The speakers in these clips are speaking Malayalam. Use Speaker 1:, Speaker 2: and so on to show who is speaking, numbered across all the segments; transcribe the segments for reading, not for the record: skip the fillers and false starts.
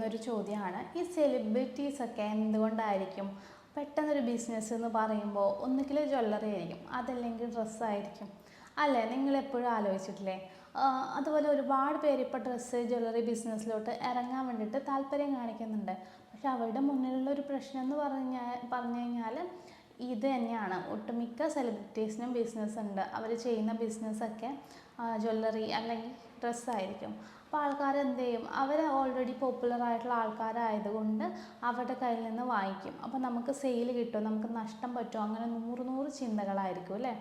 Speaker 1: ചോദിക്കുന്നൊരു ചോദ്യമാണ്, ഈ സെലിബ്രിറ്റീസൊക്കെ എന്തുകൊണ്ടായിരിക്കും പെട്ടെന്നൊരു ബിസിനസ് എന്ന് പറയുമ്പോൾ ഒന്നുകിൽ ജ്വല്ലറി ആയിരിക്കും, അതല്ലെങ്കിൽ ഡ്രസ്സായിരിക്കും അല്ലേ? നിങ്ങളെപ്പോഴും ആലോചിച്ചിട്ടില്ലേ? അതുപോലെ ഒരുപാട് പേര് ഇപ്പോൾ ഡ്രസ്സ് ജ്വല്ലറി ബിസിനസ്സിലോട്ട് ഇറങ്ങാൻ വേണ്ടിയിട്ട് താല്പര്യം കാണിക്കുന്നുണ്ട്. പക്ഷെ അവരുടെ മുന്നിലുള്ളൊരു പ്രശ്നം എന്ന് പറഞ്ഞു കഴിഞ്ഞാൽ ഇത് തന്നെയാണ്. ഒട്ടുമിക്ക സെലിബ്രിറ്റീസിനും ബിസിനസ് ഉണ്ട്. അവർ ചെയ്യുന്ന ബിസിനസ്സൊക്കെ ജ്വല്ലറി അല്ലെങ്കിൽ ഡ്രസ്സായിരിക്കും. അപ്പോൾ ആൾക്കാർ എന്ത് ചെയ്യും? അവർ ഓൾറെഡി പോപ്പുലർ ആയിട്ടുള്ള ആൾക്കാരായതുകൊണ്ട് അവരുടെ കയ്യിൽ നിന്ന് വാങ്ങിക്കും. അപ്പോൾ നമുക്ക് സെയിൽ കിട്ടും, നമുക്ക് നഷ്ടം പറ്റും, അങ്ങനെ നൂറ് ചിന്തകളായിരിക്കും അല്ലേ?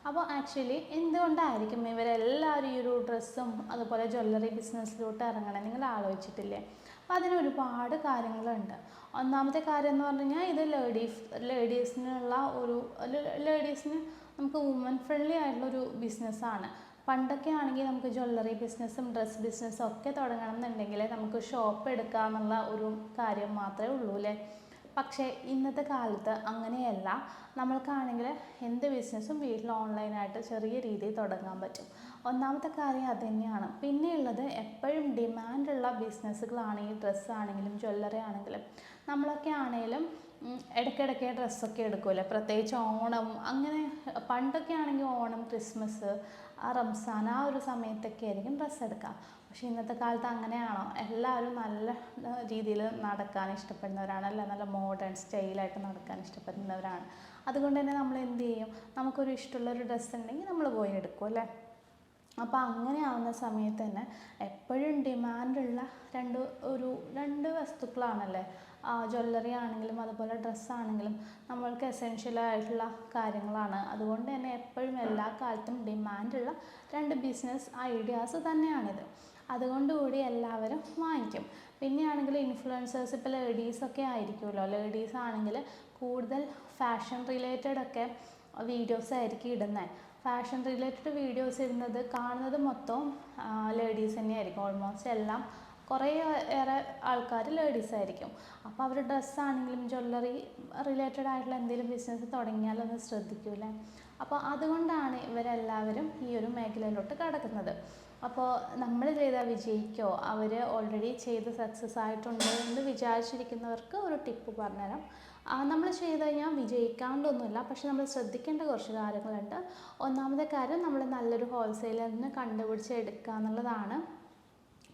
Speaker 1: അപ്പോൾ ആക്ച്വലി എന്തുകൊണ്ടായിരിക്കും ഇവരെല്ലാവരും ഈ ഒരു ഡ്രസ്സും അതുപോലെ ജ്വല്ലറി ബിസിനസ്സിലോട്ട് ഇറങ്ങണം? നിങ്ങൾ ആലോചിച്ചിട്ടില്ലേ? അപ്പോൾ അതിന് ഒരുപാട് കാര്യങ്ങളുണ്ട്. ഒന്നാമത്തെ കാര്യം എന്ന് പറഞ്ഞു കഴിഞ്ഞാൽ ഇത് ലേഡീസിന് നമുക്ക് വുമൻ ഫ്രണ്ട്ലി ആയിട്ടുള്ളൊരു ബിസിനസ്സാണ്. പണ്ടൊക്കെ ആണെങ്കിൽ നമുക്ക് ജ്വല്ലറി ബിസിനസ്സും ഡ്രസ് ബിസിനസ്സും ഒക്കെ തുടങ്ങണം എന്നുണ്ടെങ്കിൽ നമുക്ക് ഷോപ്പ് എടുക്കുക എന്നുള്ള ഒരു കാര്യം മാത്രമേ ഉള്ളൂ അല്ലേ? പക്ഷേ ഇന്നത്തെ കാലത്ത് അങ്ങനെയല്ല. നമ്മൾക്കാണെങ്കിൽ എന്ത് ബിസിനസ്സും വീട്ടിൽ ഓൺലൈനായിട്ട് ചെറിയ രീതിയിൽ തുടങ്ങാൻ പറ്റും. ഒന്നാമത്തെ കാര്യം അത് തന്നെയാണ്. പിന്നെയുള്ളത് എപ്പോഴും ഡിമാൻഡുള്ള ബിസിനസ്സുകളാണ് ഈ ഡ്രസ്സാണെങ്കിലും ജ്വല്ലറി ആണെങ്കിലും. നമ്മളൊക്കെ ആണെങ്കിലും ഇടയ്ക്കിടയ്ക്ക് ഡ്രസ്സൊക്കെ എടുക്കുമല്ലോ, പ്രത്യേകിച്ച് ഓണം. അങ്ങനെ പണ്ടൊക്കെ ആണെങ്കിൽ ഓണം, ക്രിസ്മസ്, റംസാൻ ആ ഒരു സമയത്തൊക്കെ ആയിരിക്കും ഡ്രസ്സ് എടുക്കുക. പക്ഷേ ഇന്നത്തെ കാലത്ത് അങ്ങനെയാണോ? എല്ലാവരും നല്ല രീതിയിൽ നടക്കാൻ ഇഷ്ടപ്പെടുന്നവരാണ് അല്ലേ? നല്ല മോഡേൺ സ്റ്റൈലായിട്ട് നടക്കാൻ ഇഷ്ടപ്പെടുന്നവരാണ്. അതുകൊണ്ട് തന്നെ നമ്മൾ എന്ത് ചെയ്യും? നമുക്കൊരു ഇഷ്ടമുള്ളൊരു ഡ്രസ്സ് ഉണ്ടെങ്കിൽ നമ്മൾ പോയി എടുക്കും അല്ലേ? അപ്പോൾ അങ്ങനെ ആവുന്ന സമയത്ത് തന്നെ എപ്പോഴും ഡിമാൻഡുള്ള രണ്ട് വസ്തുക്കളാണല്ലേ? ജ്വല്ലറി ആണെങ്കിലും അതുപോലെ ഡ്രസ്സാണെങ്കിലും നമ്മൾക്ക് എസെൻഷ്യലായിട്ടുള്ള കാര്യങ്ങളാണ്. അതുകൊണ്ട് തന്നെ എപ്പോഴും എല്ലാ കാലത്തും ഡിമാൻഡുള്ള രണ്ട് ബിസിനസ് ഐഡിയാസ് തന്നെയാണിത്. അതുകൊണ്ടുകൂടി എല്ലാവരും വാങ്ങിക്കും. പിന്നെയാണെങ്കിൽ ഇൻഫ്ലുവൻസേഴ്സ്, ഇപ്പോൾ ലേഡീസൊക്കെ ആയിരിക്കുമല്ലോ. ലേഡീസ് ആണെങ്കിൽ കൂടുതൽ ഫാഷൻ റിലേറ്റഡ് ഒക്കെ വീഡിയോസ് ആയിരിക്കും ഇടുന്നത്. ഫാഷൻ റിലേറ്റഡ് വീഡിയോസ് ഇടുന്നത് കാണുന്നത് മൊത്തം ലേഡീസ് തന്നെയായിരിക്കും. ഓൾമോസ്റ്റ് എല്ലാം ഏറെ ആൾക്കാർ ലേഡീസ് ആയിരിക്കും. അപ്പോൾ അവർ ഡ്രസ്സാണെങ്കിലും ജ്വല്ലറി റിലേറ്റഡ് ആയിട്ടുള്ള എന്തെങ്കിലും ബിസിനസ് തുടങ്ങിയാലൊന്ന് ശ്രദ്ധിക്കൂലേ? അപ്പോൾ അതുകൊണ്ടാണ് ഇവരെല്ലാവരും ഈ ഒരു മേഖലയിലോട്ട് കടക്കുന്നത്. അപ്പോൾ നമ്മൾ ചെയ്താൽ വിജയിക്കോ? അവർ ഓൾറെഡി ചെയ്ത് സക്സസ് ആയിട്ടുണ്ട് എന്ന് വിചാരിച്ചിരിക്കുന്നവർക്ക് ഒരു ടിപ്പ് പറഞ്ഞുതരാം. നമ്മൾ ചെയ്ത് കഴിഞ്ഞാൽ വിജയിക്കാണ്ടൊന്നുമില്ല, പക്ഷെ നമ്മൾ ശ്രദ്ധിക്കേണ്ട കുറച്ച് കാര്യങ്ങളുണ്ട്. ഒന്നാമത്തെ കാര്യം, നമ്മൾ നല്ലൊരു ഹോൾസെയിലറിനെ കണ്ടുപിടിച്ച് എടുക്കുക എന്നുള്ളതാണ്.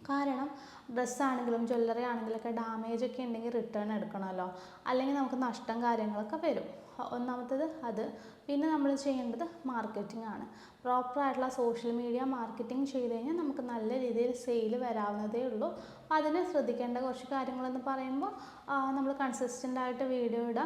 Speaker 1: കാരണം ഡ്രസ്സാണെങ്കിലും ജ്വല്ലറി ആണെങ്കിലൊക്കെ ഡാമേജൊക്കെ ഉണ്ടെങ്കിൽ റിട്ടേൺ എടുക്കണമല്ലോ, അല്ലെങ്കിൽ നമുക്ക് നഷ്ടം കാര്യങ്ങളൊക്കെ വരും. ഒന്നാമത്തേത് അത്. പിന്നെ നമ്മൾ ചെയ്യേണ്ടത് മാർക്കറ്റിംഗ് ആണ്. പ്രോപ്പറായിട്ടുള്ള സോഷ്യൽ മീഡിയ മാർക്കറ്റിംഗ് ചെയ്ത് കഴിഞ്ഞാൽ നമുക്ക് നല്ല രീതിയിൽ സെയിൽ വരാവുന്നതേ ഉള്ളൂ. അതിന് ശ്രദ്ധിക്കേണ്ട കുറച്ച് കാര്യങ്ങളെന്ന് പറയുമ്പോൾ നമ്മൾ കൺസിസ്റ്റൻ്റായിട്ട് വീഡിയോ ഇടുക,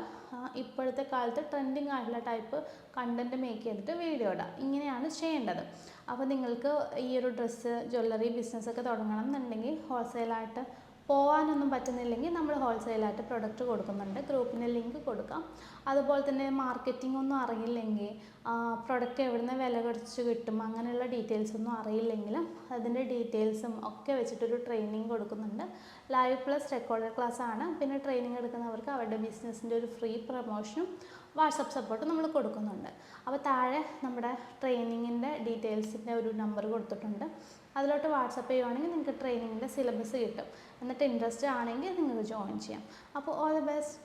Speaker 1: ഇപ്പോഴത്തെ കാലത്ത് ട്രെൻഡിങ് ആയിട്ടുള്ള ടൈപ്പ് കണ്ടൻറ്റ് മേക്ക് ചെയ്തിട്ട് വീഡിയോ ഇടുക, ഇങ്ങനെയാണ് ചെയ്യേണ്ടത്. അപ്പോൾ നിങ്ങൾക്ക് ഈ ഒരു ഡ്രസ്സ് ജ്വല്ലറി ബിസിനസ്സൊക്കെ തുടങ്ങണം എന്നുണ്ടെങ്കിൽ ഹോൾസെയിലായിട്ട് പോകാനൊന്നും പറ്റുന്നില്ലെങ്കിൽ നമ്മൾ ഹോൾസെയിലായിട്ട് പ്രൊഡക്റ്റ് കൊടുക്കുന്നുണ്ട്. ഗ്രൂപ്പിന് ലിങ്ക് കൊടുക്കാം. അതുപോലെ തന്നെ മാർക്കറ്റിംഗ് ഒന്നും അറിയില്ലെങ്കിൽ, പ്രൊഡക്റ്റ് എവിടുന്ന് വില കുറച്ച് കിട്ടും അങ്ങനെയുള്ള ഡീറ്റെയിൽസ് ഒന്നും അറിയില്ലെങ്കിൽ അതിൻ്റെ ഡീറ്റെയിൽസും ഒക്കെ വെച്ചിട്ടൊരു ട്രെയിനിങ് കൊടുക്കുന്നുണ്ട്. ലൈവ് പ്ലസ് റെക്കോർഡഡ് ക്ലാസ് ആണ്. പിന്നെ ട്രെയിനിങ് എടുക്കുന്നവർക്ക് അവരുടെ ബിസിനസ്സിൻ്റെ ഒരു ഫ്രീ പ്രൊമോഷനും വാട്സപ്പ് സപ്പോർട്ട് നമ്മൾ കൊടുക്കുന്നുണ്ട്. അപ്പോൾ താഴെ നമ്മുടെ ട്രെയിനിങ്ങിൻ്റെ ഡീറ്റെയിൽസിൻ്റെ ഒരു നമ്പർ കൊടുത്തിട്ടുണ്ട്. അതിലോട്ട് വാട്സപ്പ് ചെയ്യുവാണെങ്കിൽ നിങ്ങൾക്ക് ട്രെയിനിങ്ങിൻ്റെ സിലബസ് കിട്ടും. എന്നിട്ട് ഇൻട്രസ്റ്റ് ആണെങ്കിൽ നിങ്ങൾക്ക് ജോയിൻ ചെയ്യാം. അപ്പോൾ ഓൾ ദി ബെസ്റ്റ്.